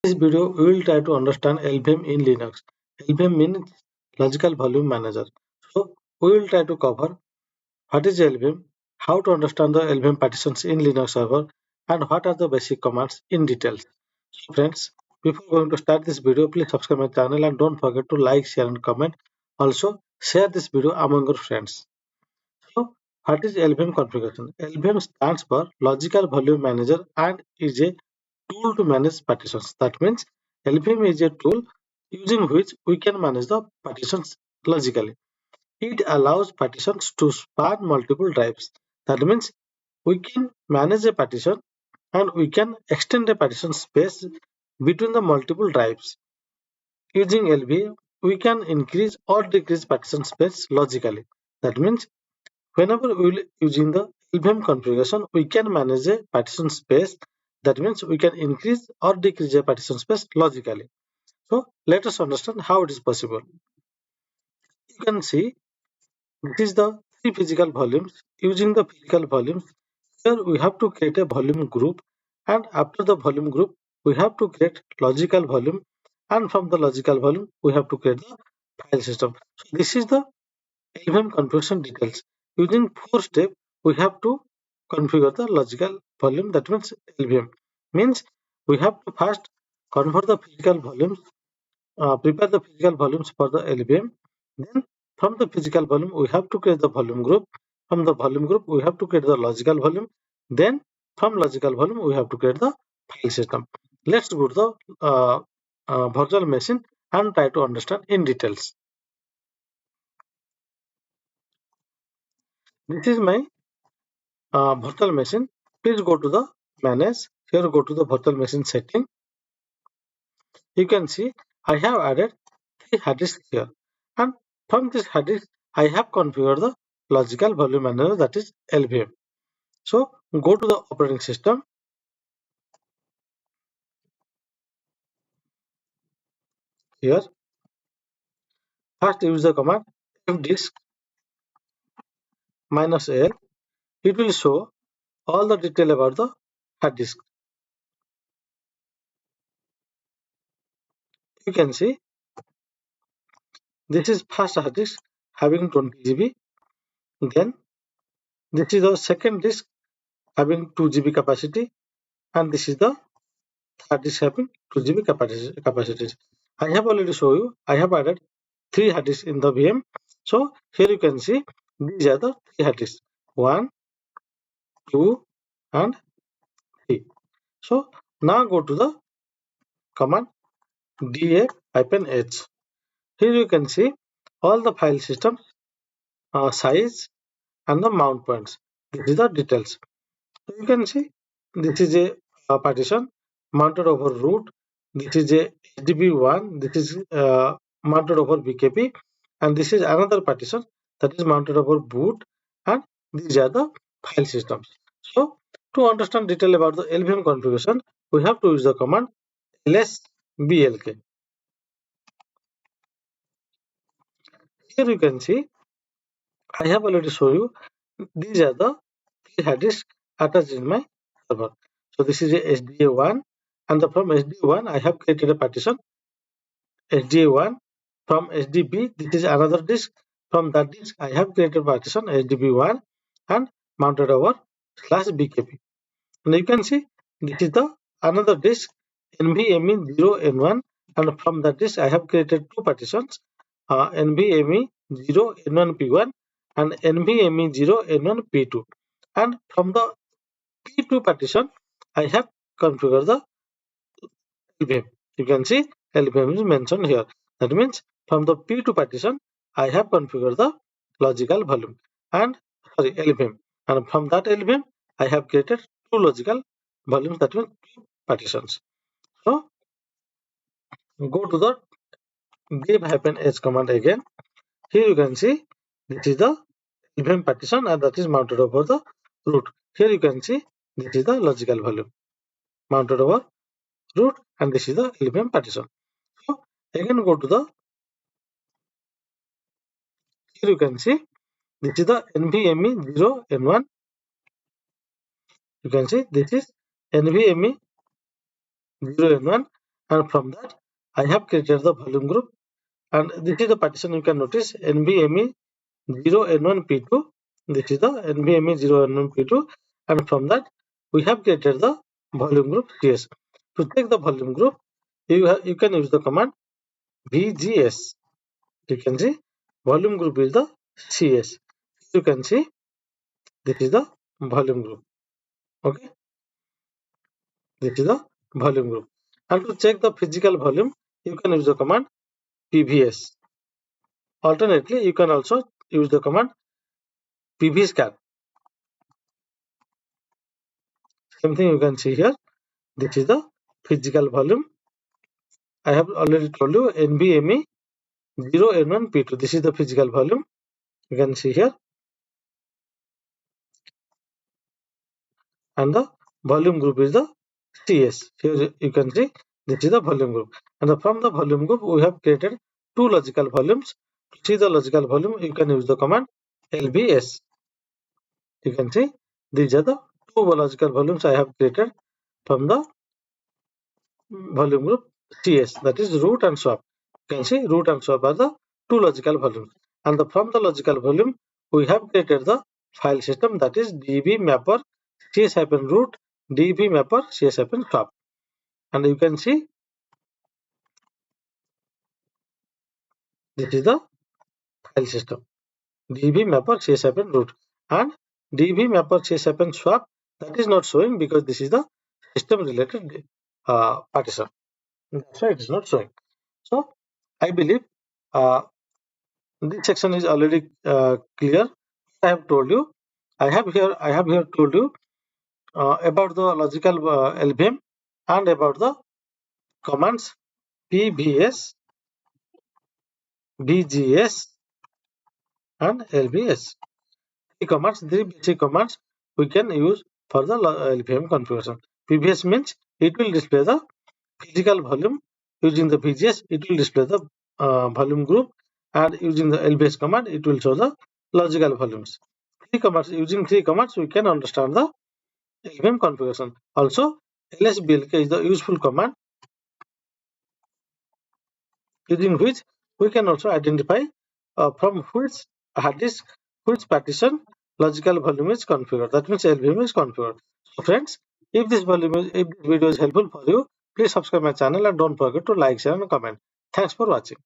this video, we will try to understand LVM in Linux. LVM means Logical Volume Manager. So, we will try to cover what is LVM, how to understand the LVM partitions in Linux server, and what are the basic commands in details. So, friends, before going to start this video, please subscribe my channel and don't forget to like, share, and comment. Also, share this video among your friends. So, what is LVM configuration? LVM stands for Logical Volume Manager and is a tool to manage partitions. That means LVM is a tool using which we can manage the partitions logically. It allows partitions to span multiple drives. That means we can manage a partition and we can extend a partition space between the multiple drives. Using LVM, we can increase or decrease partition space logically. That means whenever we will using the LVM configuration, we can manage a partition space. That means we can increase or decrease a partition space logically. So let us understand how it is possible. You can see this is the three physical volumes. Using the physical volumes, here we have to create a volume group, and after the volume group, we have to create logical volume, and from the logical volume, we have to create the file system. So this is the LVM configuration details. Using 4 steps, we have to configure the logical volume. That means LVM. Means we have to first convert the physical volumes, prepare the physical volumes for the LVM. Then from the physical volume, we have to create the volume group. From the volume group, we have to create the logical volume. Then from logical volume, we have to create the file system. Let's go to the virtual machine and try to understand in details. This is my virtual machine. Please go to the manage. Here go to the virtual machine setting. You can see I have added 3 hard disks here, and from this hard disk I have configured the logical volume manager, that is LVM. So go to the operating system. Here first use the command fdisk -l. It will show all the detail about the hard disk. You can see this is first hard disk having 20 GB. Then this is the second disk having 2 GB capacity, and this is the third disk having 2 GB capacity. I have already shown you. I have added 3 hard disks in the VM. So here you can see these are the 3 hard disks: 1, 2, and 3. So now go to the command da-h. Here you can see all the file system size and the mount points. This is the details. You can see this is a partition mounted over root. This is a HDB1. This is mounted over BKB, and this is another partition that is mounted over boot, and these are the file systems. So to understand detail about the LVM configuration, we have to use the command lsblk. Here you can see I have already shown you these are the 3 hard disks attached in my server. So this is a SDA1, and from SDA1 I have created a partition SDA1. From SDB, this is another disk. From that disk I have created partition SDB1 and mounted over /BKB. And you can see this is the another disk NVMe0N1, and from that disk I have created 2 partitions NVMe0N1P1 and NVMe0N1P2, and from the P2 partition I have configured the LVM. You can see LVM is mentioned here. That means from the P2 partition I have configured the logical volume and LVM, and from that LVM I have created 2 logical volumes, that means 2 partitions. So go to the dev-h command again. Here you can see this is the LVM partition, and that is mounted over the root. Here you can see this is the logical volume mounted over root, and this is the LVM partition. So again go to the, here you can see this is the NVMe0N1. You can see this is NVMe0N1, and from that I have created the volume group, and this is the partition. You can notice NVMe 0N1P2. This is the NVMe 0N1P2, and from that we have created the volume group CS. To check the volume group, you can use the command vgs. You can see volume group is the CS. You can see this is the volume group. Okay, this is the volume group. And to check the physical volume, you can use the command pvs. Alternately, you can also use the command pvscan. Same thing you can see here. This is the physical volume. I have already told you NVMe 0N1P2. This is the physical volume. You can see here. And the volume group is the CS. Here you can see this is the volume group. And from the volume group, we have created two logical volumes. To see the logical volume, you can use the command LVS. You can see these are the two logical volumes I have created from the volume group CS, that is root and swap. You can see root and swap are the two logical volumes. And from the logical volume, we have created the file system, that is db mapper cs-root db mapper cs-swap. And you can see this is the file system db mapper cs-root, and db mapper cs-swap, that is not showing because this is the system related partition. That's why it is not showing. So I believe this section is already clear. I have told you. I have here told you about the logical LVM and about the commands pvs, vgs, and lvs. Three basic commands we can use for the LVM configuration. pvs means it will display the physical volume. Using the vgs, it will display the volume group, and using the lvs command, it will show the logical volumes. Using three commands, we can understand the LVM configuration. Also, lsblk is the useful command using which we can also identify from which hard disk, which partition logical volume is configured. That means LVM is configured. So friends, if this video is helpful for you, please subscribe my channel and don't forget to like, share and comment. Thanks for watching.